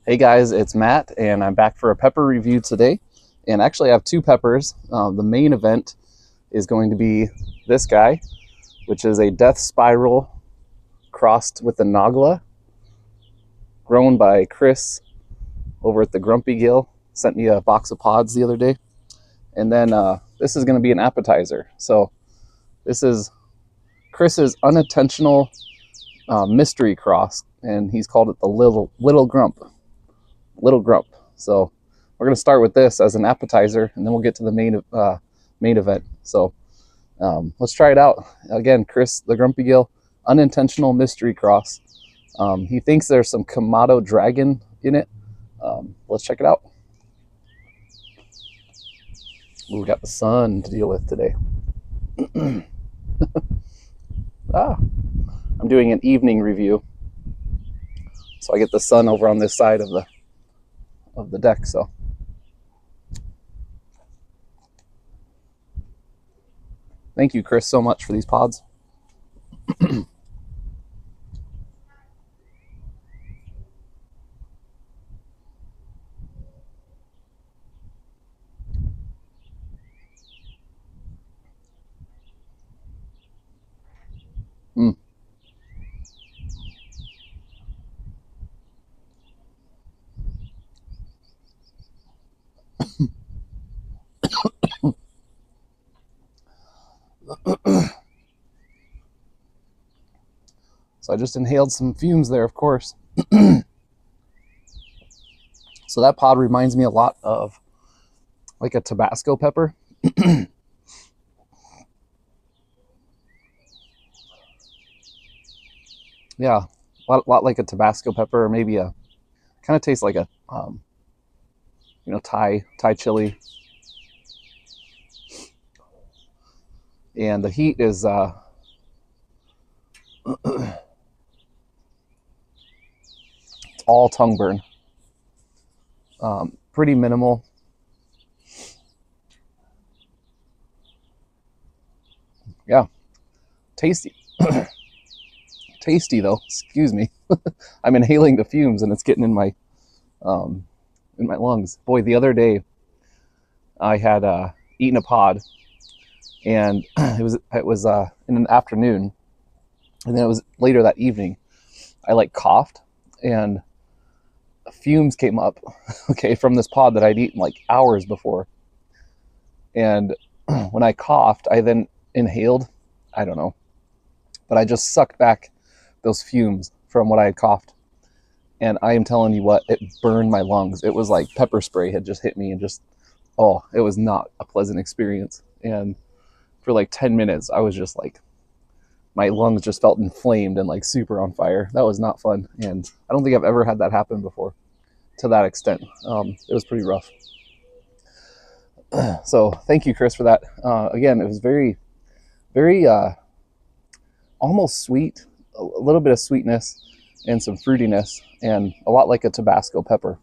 Hey guys, it's Matt, and I'm back for a pepper review today. And actually, I have two peppers. The main event is going to be this guy, which is a death spiral crossed with the Naglah, grown by Chris over at the Grumpy Gill. Sent me a box of pods the other day. And then this is going to be an appetizer. So this is Chris's unintentional mystery cross, and he's called it the Lil Grump. Lil Grump. So we're going to start with this as an appetizer, and then we'll get to the main event. So let's try it out. Again, Chris the Grumpy Gill, unintentional mystery cross. He thinks there's some Kamado dragon in it. Let's check it out. Ooh, we got the sun to deal with today. I'm doing an evening review, so I get the sun over on this side of the deck. So thank you, Chris, so much for these pods. So I just inhaled some fumes there, of course. So that pod reminds me a lot of like a Tabasco pepper. Yeah, a lot like a Tabasco pepper, or maybe a kind of tastes like a Thai chili. And the heat is it's all tongue burn. Pretty minimal. Yeah, tasty. Tasty though. Excuse me. I'm inhaling the fumes and it's getting in my lungs. Boy, the other day I had eaten a pod, and it was in an afternoon, and then it was later that evening. I like coughed, and fumes came up, okay, from this pod that I'd eaten like hours before. And when I coughed, I then inhaled, I don't know, but I just sucked back those fumes from what I had coughed. And I am telling you what, it burned my lungs. It was like pepper spray had just hit me, and just, oh, it was not a pleasant experience. And for like 10 minutes, I was just like, my lungs just felt inflamed and like super on fire. That was not fun. And I don't think I've ever had that happen before to that extent. It was pretty rough. So thank you, Chris, for that. Again, it was very, very almost sweet, a little bit of sweetness and some fruitiness, and a lot like a Tabasco pepper.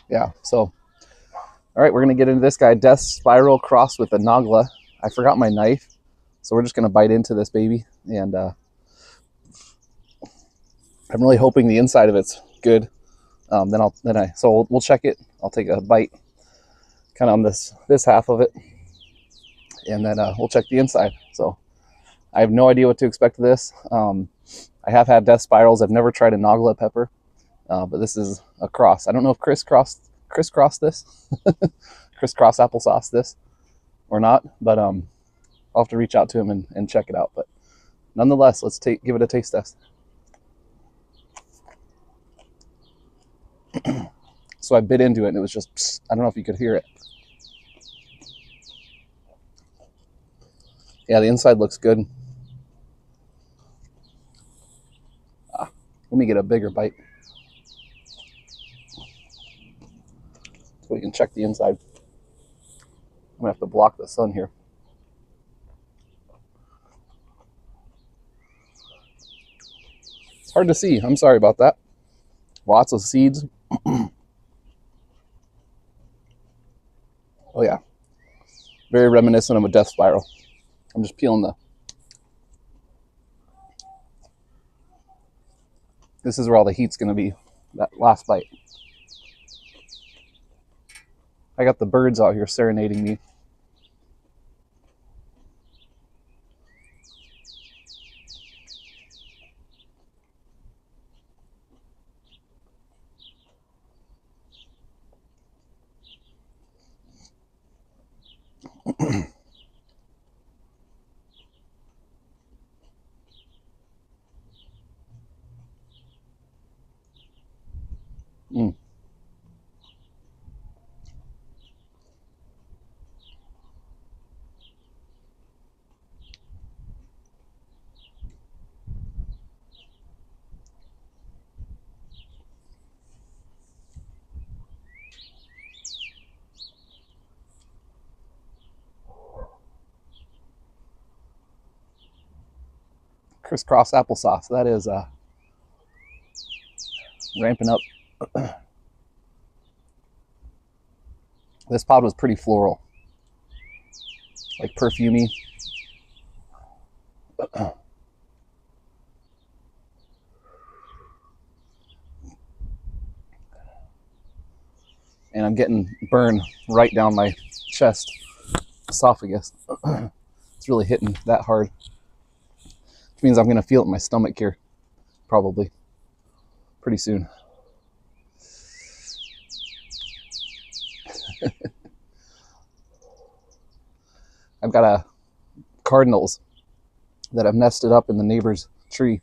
Yeah, so all right, we're gonna get into this guy, Death Spiral crossed with a Naglah. I forgot my knife, so we're just gonna bite into this baby, and I'm really hoping the inside of it's good. So we'll check it. I'll take a bite, kind of on this half of it, and then we'll check the inside. So I have no idea what to expect of this. I have had death spirals. I've never tried a Naglah pepper, but this is a cross. I don't know if Chris crossed this, Chris cross applesauce this or not, but I'll have to reach out to him and check it out. But nonetheless, let's give it a taste test. So I bit into it, and it was just, I don't know if you could hear it. Yeah, the inside looks good. Let me get a bigger bite so we can check the inside. I'm gonna have to block the sun here. It's hard to see. I'm sorry about that. Lots of seeds. Oh yeah, very reminiscent of a death spiral. I'm just peeling the This is where all the heat's going to be, that last bite. I got the birds out here serenading me. Mm. Crisscross applesauce. That is ramping up. This pod was pretty floral, like perfumey. And I'm getting burn right down my chest, esophagus. It's really hitting that hard, which means I'm going to feel it in my stomach here, probably, pretty soon. I've got a cardinals that have nested up in the neighbor's tree.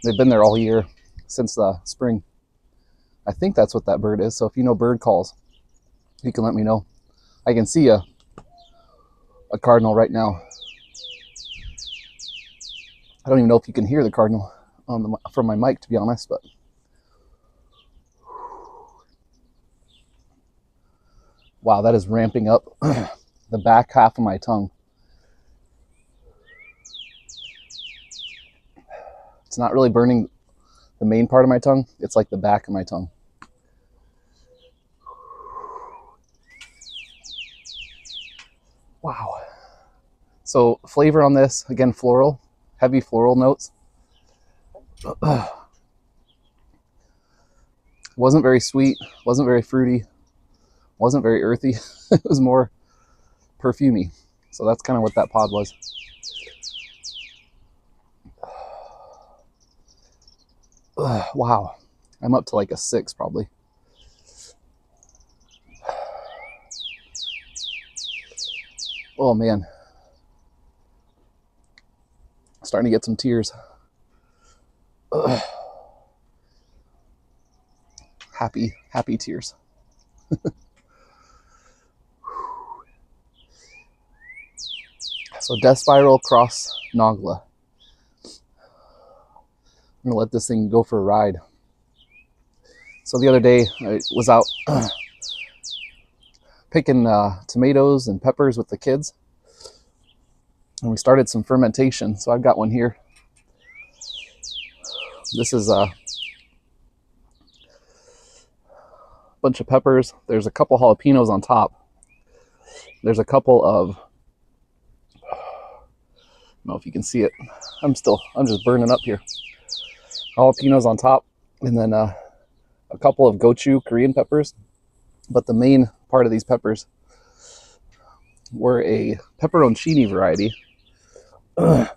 They've been there all year, since the spring. I think that's what that bird is, so if you know bird calls, you can let me know. I can see a cardinal right now. I don't even know if you can hear the cardinal on from my mic, to be honest, but wow, that is ramping up the back half of my tongue. It's not really burning the main part of my tongue. It's like the back of my tongue. Wow. So flavor on this, again, floral, heavy floral notes. Wasn't very sweet, wasn't very fruity, wasn't very earthy. It was more perfumey. So that's kind of what that pod was. Wow. I'm up to like a 6 probably. Oh man. Starting to get some tears. Happy tears. So Death Spiral cross Naglah. I'm gonna let this thing go for a ride. So the other day I was out picking tomatoes and peppers with the kids, and we started some fermentation. So I've got one here. This is a bunch of peppers. There's a couple jalapenos on top. There's a couple of, I don't know if you can see it. I'm just burning up here. Jalapenos on top, and then a couple of gochu Korean peppers. But the main part of these peppers were a pepperoncini variety. I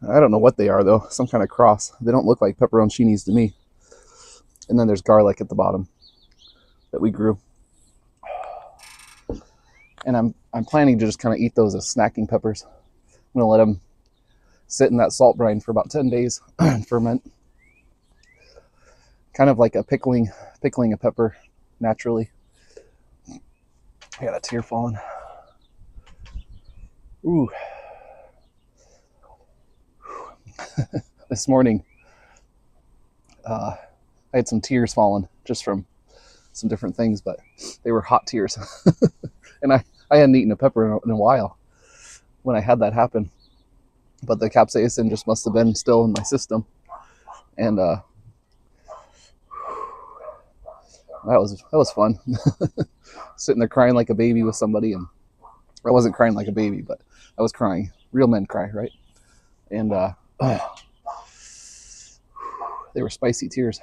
don't know what they are though, some kind of cross. They don't look like pepperoncinis to me. And then there's garlic at the bottom that we grew. And I'm planning to just kind of eat those as snacking peppers. I'm gonna let them sit in that salt brine for about 10 days and ferment. Kind of like a pickling a pepper naturally. I got a tear falling. Ooh. This morning, I had some tears falling just from some different things, but they were hot tears. And I hadn't eaten a pepper in a while when I had that happen. But the capsaicin just must have been still in my system. And that was fun. Sitting there crying like a baby with somebody, and I wasn't crying like a baby, but I was crying. Real men cry, right? And They were spicy tears.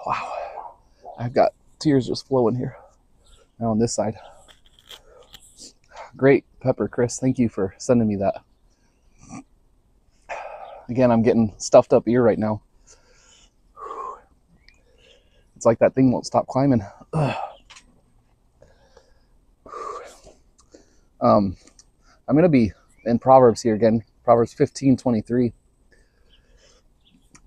Wow. I've got tears just flowing here. Now on this side. Great pepper, Chris. Thank you for sending me that. Again, I'm getting stuffed up ear right now. It's like that thing won't stop climbing. I'm going to be in Proverbs here again. Proverbs 15:23.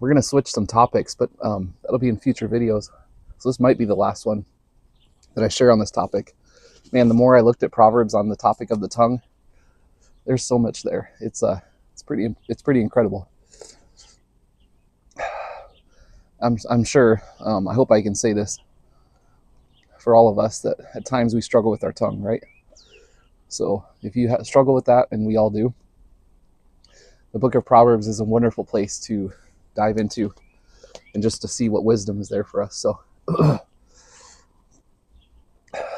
We're going to switch some topics, but that'll be in future videos. So this might be the last one that I share on this topic. Man, the more I looked at Proverbs on the topic of the tongue, there's so much there. It's pretty incredible. I'm sure, I hope I can say this for all of us, that at times we struggle with our tongue, right? So if you struggle with that, and we all do, the book of Proverbs is a wonderful place to dive into and just to see what wisdom is there for us. So,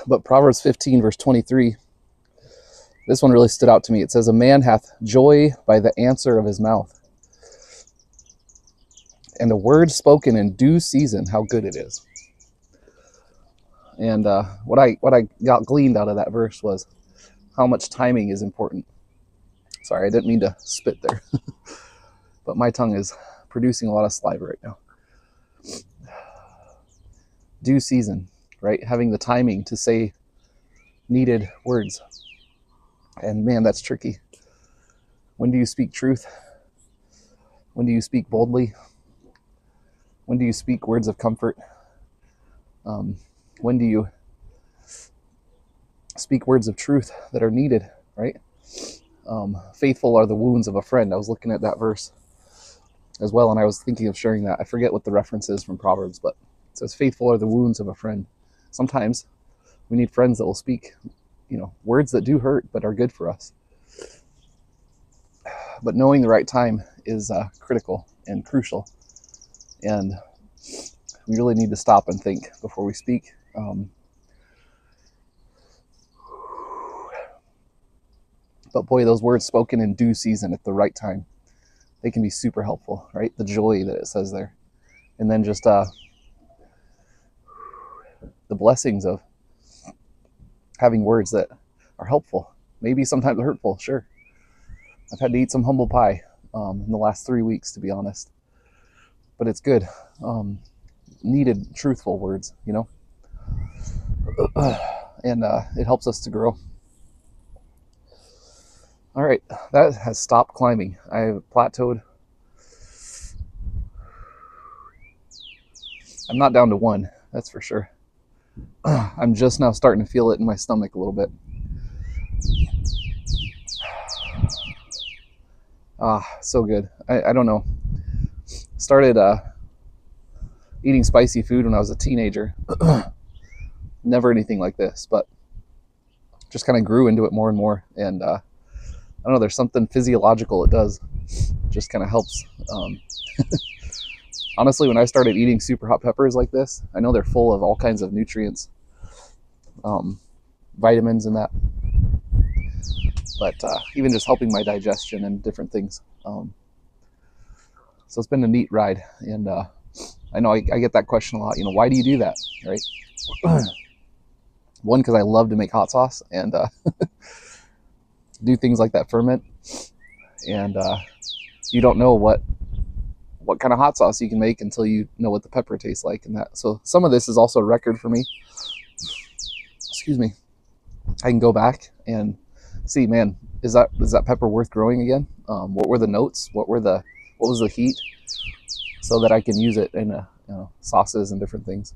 but Proverbs 15 verse 23, this one really stood out to me. It says, a man hath joy by the answer of his mouth, and a word spoken in due season, how good it is. And what I got gleaned out of that verse was how much timing is important. Sorry, I didn't mean to spit there. But my tongue is producing a lot of saliva right now. Due season, right? Having the timing to say needed words. And man, that's tricky. When do you speak truth? When do you speak boldly? When do you speak words of comfort? When do you speak words of truth that are needed, right? Faithful are the wounds of a friend. I was looking at that verse as well, and I was thinking of sharing that. I forget what the reference is from Proverbs, but it says, faithful are the wounds of a friend. Sometimes we need friends that will speak, words that do hurt, but are good for us. But knowing the right time is critical and crucial. And we really need to stop and think before we speak. But boy, those words spoken in due season at the right time, they can be super helpful, right? The joy that it says there. And then just the blessings of having words that are helpful. Maybe sometimes hurtful, sure. I've had to eat some humble pie in the last 3 weeks, to be honest. But it's good. Needed truthful words, and it helps us to grow. All right, that has stopped climbing. I have plateaued. I'm not down to 1, that's for sure. I'm just now starting to feel it in my stomach a little bit. So good. I don't know. Started eating spicy food when I was a teenager. Never anything like this, but just kind of grew into it more and more. And I don't know, there's something physiological it does. Just kind of helps. Honestly, when I started eating super hot peppers like this, I know they're full of all kinds of nutrients, vitamins and that. But even just helping my digestion and different things. So it's been a neat ride. And I know I get that question a lot. Why do you do that, right? One, because I love to make hot sauce and do things like that ferment. And you don't know what kind of hot sauce you can make until you know what the pepper tastes like and that. So some of this is also a record for me. Excuse me. I can go back and see, man, is that pepper worth growing again? What were the notes? What was the heat? So that I can use it in sauces and different things,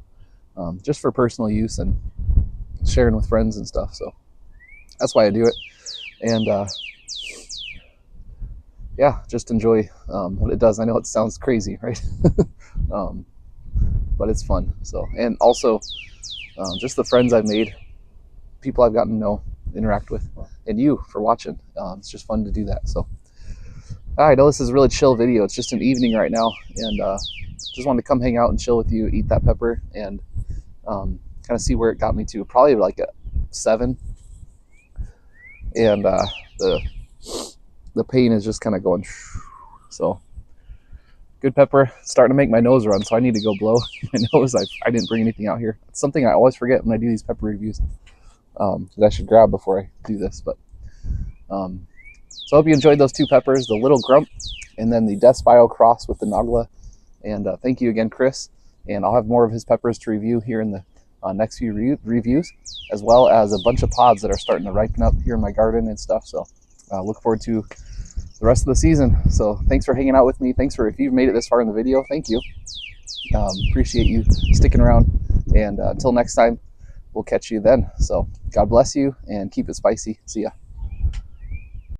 just for personal use and sharing with friends and stuff. So that's why I do it. And yeah, just enjoy what it does. I know it sounds crazy, right? But it's fun. So, and also just the friends I've made, people I've gotten to know, interact with, and you for watching. It's just fun to do that. So I know this is a really chill video. It's just an evening right now, and just wanted to come hang out and chill with you, eat that pepper, and kind of see where it got me to. Probably like a 7, and the pain is just kind of going. So good pepper. It's starting to make my nose run, so I need to go blow my nose. I didn't bring anything out here. It's something I always forget when I do these pepper reviews, that I should grab before I do this. But so I hope you enjoyed those two peppers, the Lil Grump and then the Death Spiral cross with the Naglah. And thank you again, Chris. And I'll have more of his peppers to review here in the next few reviews, as well as a bunch of pods that are starting to ripen up here in my garden and stuff. So look forward to the rest of the season. So thanks for hanging out with me. Thanks for, if you've made it this far in the video, thank you. Appreciate you sticking around. And until next time, we'll catch you then. So God bless you and keep it spicy. See ya.